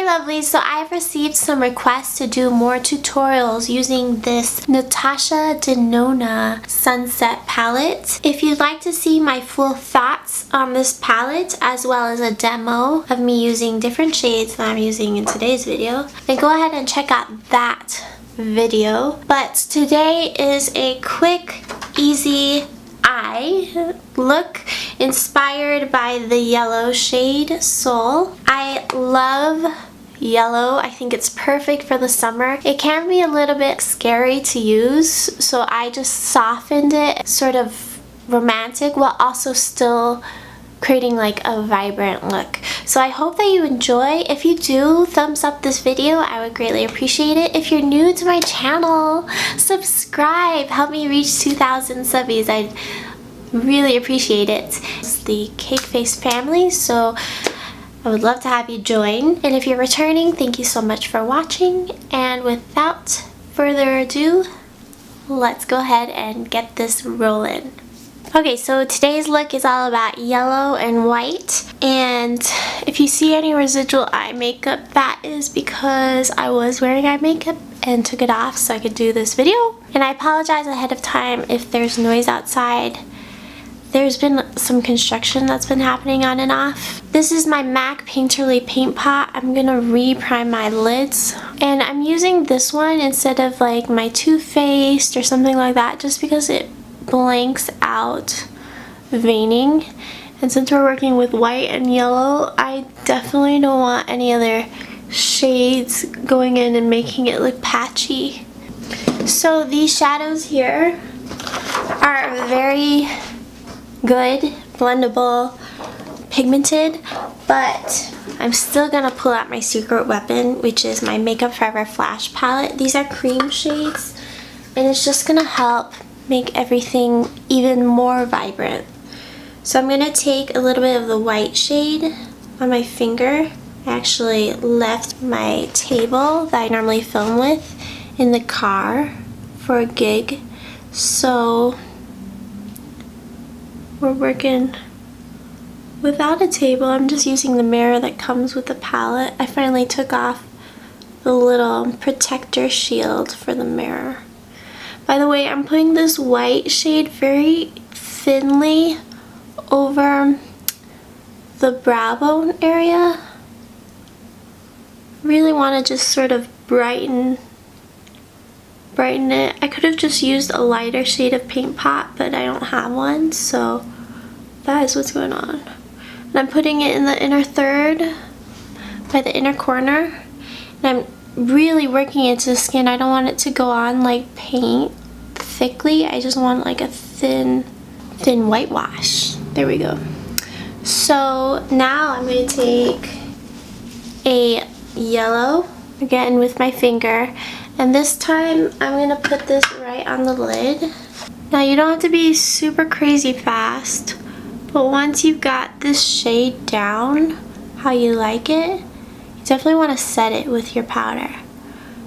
Hey lovelies, so I've received some requests to do more tutorials using this Natasha Denona Sunset palette. If you'd like to see my full thoughts on this palette as well as a demo of me using different shades that I'm using in today's video, then go ahead and check out that video. But today is a quick, easy eye look inspired by the yellow shade Soul. I love yellow. I think it's perfect for the summer. It can be a little bit scary to use, so I just softened it sort of romantic while also still creating like a vibrant look. So I hope that you enjoy. If you do, thumbs up this video. I would greatly appreciate it. If you're new to my channel, subscribe. Help me reach 2,000 subbies. I'd really appreciate it. It's the Cake Face family, so I would love to have you join. And if you're returning, thank you so much for watching. And without further ado, let's go ahead and get this rolling. Okay, so today's look is all about yellow and white, and if you see any residual eye makeup, that is because I was wearing eye makeup and took it off so I could do this video. And I apologize ahead of time if there's noise outside. There's been some construction that's been happening on and off. This is my MAC Painterly paint pot. I'm gonna re-prime my lids, and I'm using this one instead of like my Too Faced or something like that, just because it blanks out veining. And since we're working with white and yellow, I definitely don't want any other shades going in and making it look patchy. So these shadows here are very good, blendable, pigmented, but I'm still gonna pull out my secret weapon, which is my Makeup Forever Flash palette. These are cream shades, and it's just gonna help make everything even more vibrant. So I'm gonna take a little bit of the white shade on my finger. I actually left my table that I normally film with in the car for a gig, so we're working without a table. I'm just using the mirror that comes with the palette. I finally took off the little protector shield for the mirror. By the way, I'm putting this white shade very thinly over the brow bone area. Really want to just sort of brighten it. I could have just used a lighter shade of paint pot, but I don't have one, so that is what's going on. And I'm putting it in the inner third by the inner corner, and I'm really working into the skin. I don't want it to go on like paint thickly. I just want like a thin whitewash. There we go. So now I'm going to take a yellow again with my finger, and this time I'm going to put this right on the lid. Now you don't have to be super crazy fast, but once you've got this shade down how you like it, you definitely want to set it with your powder.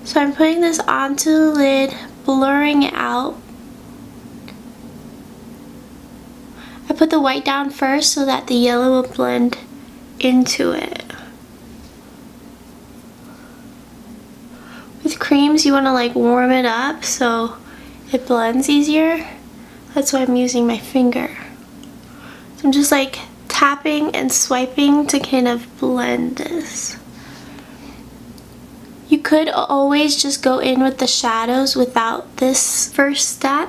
So I'm putting this onto the lid, blurring it out. I put the white down first so that the yellow will blend into it. With creams, you want to like warm it up so it blends easier. That's why I'm using my finger. So I'm just like tapping and swiping to kind of blend this. You could always just go in with the shadows without this first step.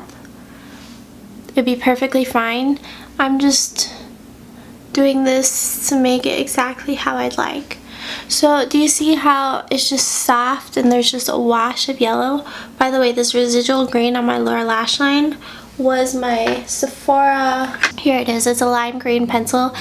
It'd be perfectly fine. I'm just doing this to make it exactly how I'd like. So do you see how it's just soft and there's just a wash of yellow? By the way, this residual green on my lower lash line was my Sephora, here it is, it's a lime green pencil,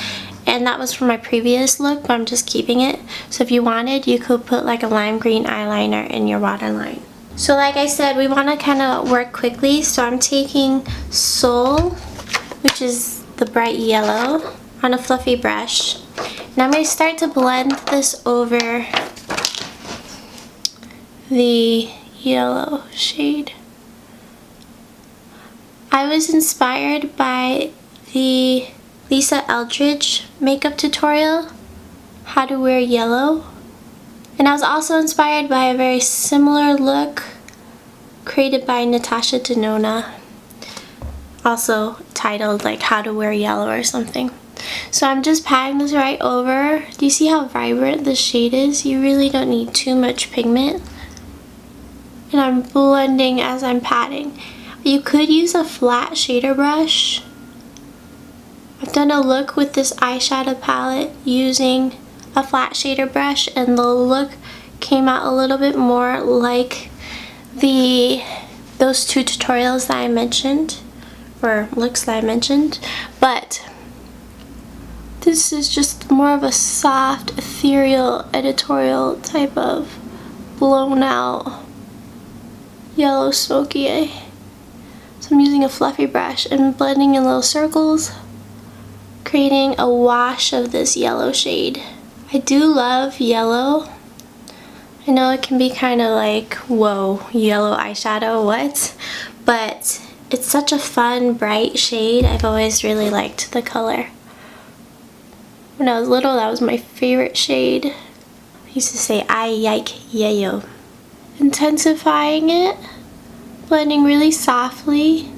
and that was from my previous look, but I'm just keeping it. So if you wanted, you could put like a lime green eyeliner in your waterline. So like I said, we want to kind of work quickly, so I'm taking Soul, which is the bright yellow, on a fluffy brush. And I'm going to start to blend this over the yellow shade. I was inspired by the Lisa Eldridge makeup tutorial, How to Wear Yellow. And I was also inspired by a very similar look created by Natasha Denona, also titled like How to Wear Yellow or something. So I'm just patting this right over. Do you see how vibrant this shade is? You really don't need too much pigment. And I'm blending as I'm patting. You could use a flat shader brush. I've done a look with this eyeshadow palette using a flat shader brush, and the look came out a little bit more like those two tutorials that I mentioned, or looks that I mentioned, but this is just more of a soft, ethereal, editorial type of blown out yellow smoky eye. So I'm using a fluffy brush and blending in little circles, creating a wash of this yellow shade. I do love yellow. I know it can be kind of like, whoa, yellow eyeshadow, what? But it's such a fun, bright shade. I've always really liked the color. When I was little, that was my favorite shade. I used to say, I like yayo. Intensifying it, blending really softly.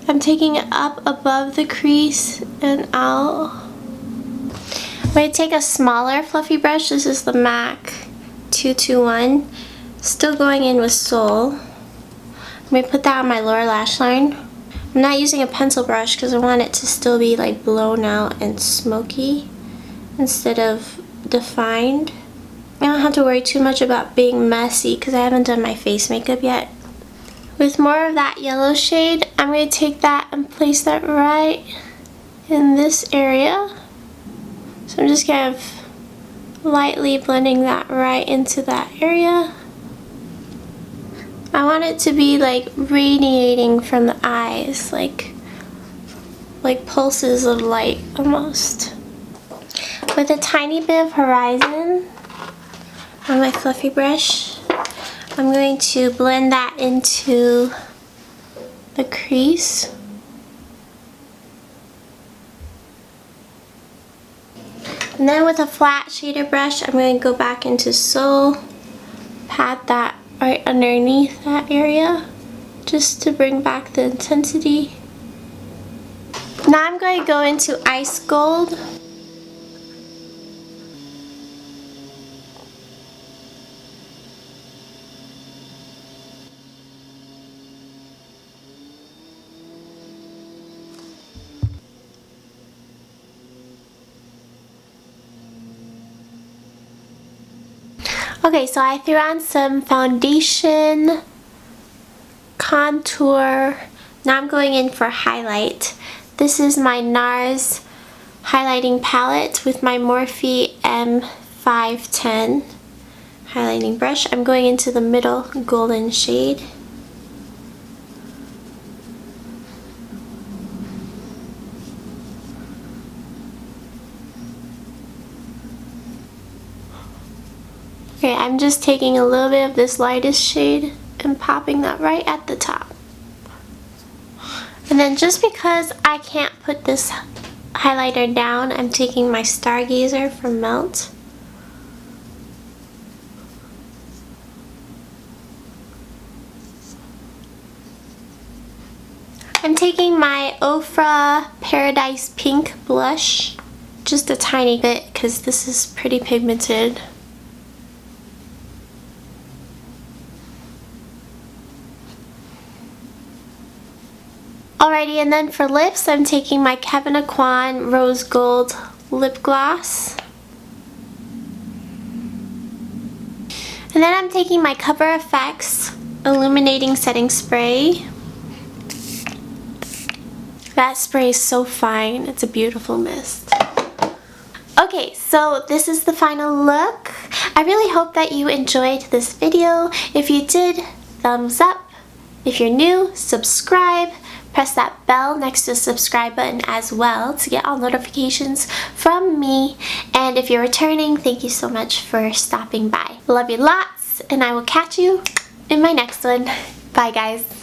I'm taking it up above the crease and out. I'm going to take a smaller fluffy brush. This is the MAC 221. Still going in with Soul. I'm going to put that on my lower lash line. I'm not using a pencil brush because I want it to still be like blown out and smoky instead of defined. I don't have to worry too much about being messy because I haven't done my face makeup yet. With more of that yellow shade, I'm going to take that and place that right in this area. So I'm just kind of lightly blending that right into that area. I want it to be like radiating from the eyes, like pulses of light almost. With a tiny bit of horizon on my fluffy brush, I'm going to blend that into the crease. And then with a flat shader brush, I'm going to go back into Soul, pat that right underneath that area, just to bring back the intensity. Now I'm going to go into Ice Gold. Okay, so I threw on some foundation, contour. Now I'm going in for highlight. This is my NARS highlighting palette with my Morphe M510 highlighting brush. I'm going into the middle golden shade. Okay, I'm just taking a little bit of this lightest shade and popping that right at the top. And then just because I can't put this highlighter down, I'm taking my Stargazer from Melt. I'm taking my Ofra Paradise Pink blush, just a tiny bit because this is pretty pigmented. Alrighty, and then for lips, I'm taking my Kevyn Aucoin Rose Gold lip gloss. And then I'm taking my Cover FX Illuminating Setting Spray. That spray is so fine. It's a beautiful mist. Okay, so this is the final look. I really hope that you enjoyed this video. If you did, thumbs up. If you're new, subscribe. Press that bell next to the subscribe button as well to get all notifications from me. And if you're returning, thank you so much for stopping by. Love you lots, and I will catch you in my next one. Bye, guys.